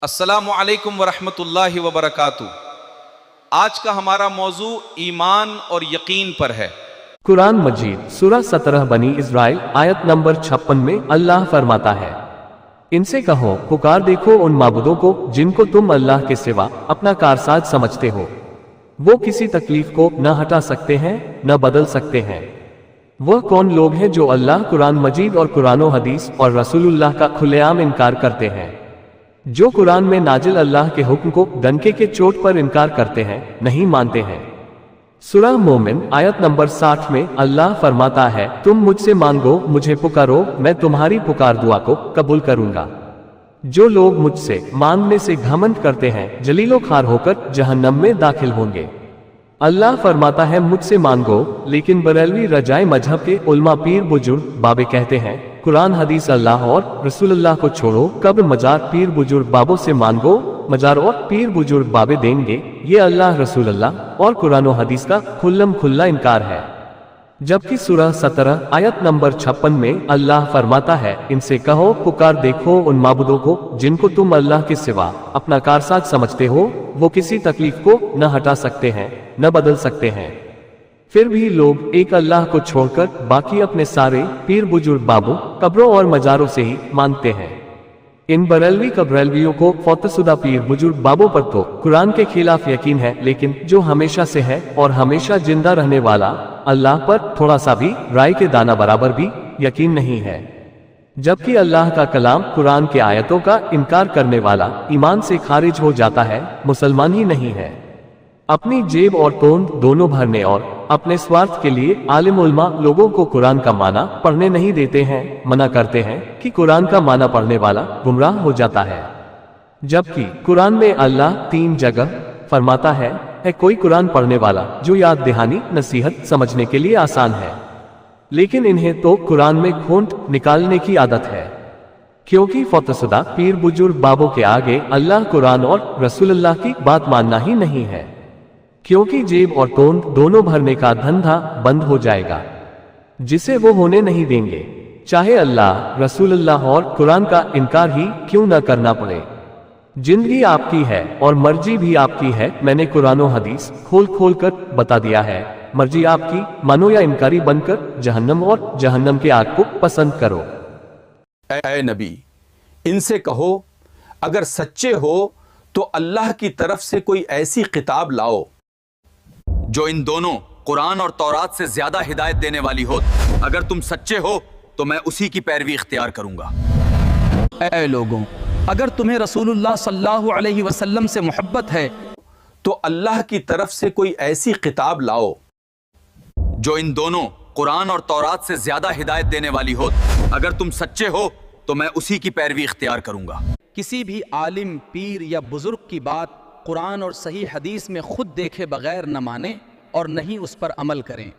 अस्सलामु अलैकुम वरहमतुल्लाहि वबरकातुह। आज का हमारा मौजू ईमान और यकीन पर है। कुरान मजीद सूरह 17 बनी इस्राइल आयत नंबर 56 में अल्लाह फरमाता है, इनसे कहो पुकार देखो उन माबूदों को जिनको तुम अल्लाह के सिवा अपना कारसाज समझते हो। वो किसी तकलीफ को न हटा सकते हैं न बदल सकते हैं। वह कौन लोग हैं जो अल्लाह कुरान मजीद और कुरानो हदीस और रसूलुल्लाह का खुलेआम इनकार करते हैं, जो कुरान में नाजिल अल्लाह के हुक्म को डंके के चोट पर इनकार करते हैं, नहीं मानते हैं। सूरह मोमिन आयत नंबर 60 में अल्लाह फरमाता है, तुम मुझसे मांगो, मुझे पुकारो, मैं तुम्हारी पुकार दुआ को कबूल करूंगा। जो लोग मुझसे मांगने से घमंड करते हैं जलीलो खार होकर जहन्नम में दाखिल होंगे। अल्लाह फरमाता है, मुझसे मांगो, लेकिन बरेलवी रजाए मजहब के उलमा पीर बुजुर्ग बाबे कहते हैं, कुरान हदीस अल्लाह और रसूलुल्लाह को छोड़ो, कब्र मजार पीर बुजुर्ग बाबों से मांगो, मजार और पीर बुजुर्ग बाबे देंगे। ये अल्लाह रसूलुल्लाह और कुरान हदीस का खुल्लम खुल्ला इनकार है। जबकि सूरह 17 आयत नंबर 56 में अल्लाह फरमाता है, इनसे कहो पुकार देखो उन माबूदों को जिनको तुम अल्लाह के सिवा अपना कारसाज समझते हो। वो किसी तकलीफ को न हटा सकते हैं न बदल सकते हैं। फिर भी लोग एक अल्लाह को छोड़कर बाकी अपने सारे पीर बुजुर्ग बाबू कब्रों और मजारों से ही मानते हैं। इन बरेलवी कब्रेलवियों को फौतशुदा पीर बुजुर्ग बाबों पर तो कुरान के खिलाफ यकीन है, लेकिन जो हमेशा से है और हमेशा जिंदा रहने वाला अल्लाह पर थोड़ा सा भी राय के दाना बराबर भी यकीन नहीं है। जबकि अल्लाह का कलाम कुरान के आयतों का इनकार करने वाला ईमान से खारिज हो जाता है, मुसलमान ही नहीं है। अपनी जेब और तोंद दोनों भरने और अपने स्वार्थ के लिए आलिम उलमा लोगों को कुरान का माना पढ़ने नहीं देते हैं, मना करते हैं कि कुरान का माना पढ़ने वाला गुमराह हो जाता है। जबकि कुरान में अल्लाह 3 जगह फरमाता है कोई कुरान पढ़ने वाला जो याद दहानी नसीहत समझने के लिए आसान है, लेकिन इन्हें तो कुरान में खोंट निकालने की आदत है। क्योंकि फौतशुदा पीर बुजुर्ग बाबों के आगे अल्लाह कुरान और रसूलुल्लाह की बात मानना ही नहीं है, क्योंकि जेब और तोंद दोनों भरने का धंधा बंद हो जाएगा, जिसे वो होने नहीं देंगे, चाहे अल्लाह रसूलुल्लाह और कुरान का इनकार ही क्यों न करना पड़े। जिंदगी आपकी है और मर्जी भी आपकी है। मैंने कुरानो हदीस खोल खोल कर बता दिया है। मर्जी आपकी, मानो या इनकारी बनकर जहन्नम और जहन्नम के आग को पसंद करो। ऐ नबी, इनसे कहो अगर सच्चे हो तो अल्लाह की तरफ से कोई ऐसी किताब लाओ जो इन दोनों कुरान और तौरात से ज्यादा हिदायत देने वाली हो। अगर तुम सच्चे हो तो मैं उसी की पैरवी इख्तियार करूंगा। ऐ लोगों, अगर तुम्हें रसूलुल्लाह सल्लल्लाहु अलैहि वसल्लम से मोहब्बत है तो अल्लाह की तरफ से कोई ऐसी किताब लाओ जो इन दोनों कुरान और तौरात से ज्यादा हिदायत देने वाली हो। अगर तुम सच्चे हो तो मैं उसी की पैरवी इख्तियार करूंगा। किसी भी आलिम पीर या बुजुर्ग की बात कुरान और सही हदीस में खुद देखे बगैर न माने और न ही उस पर अमल करें।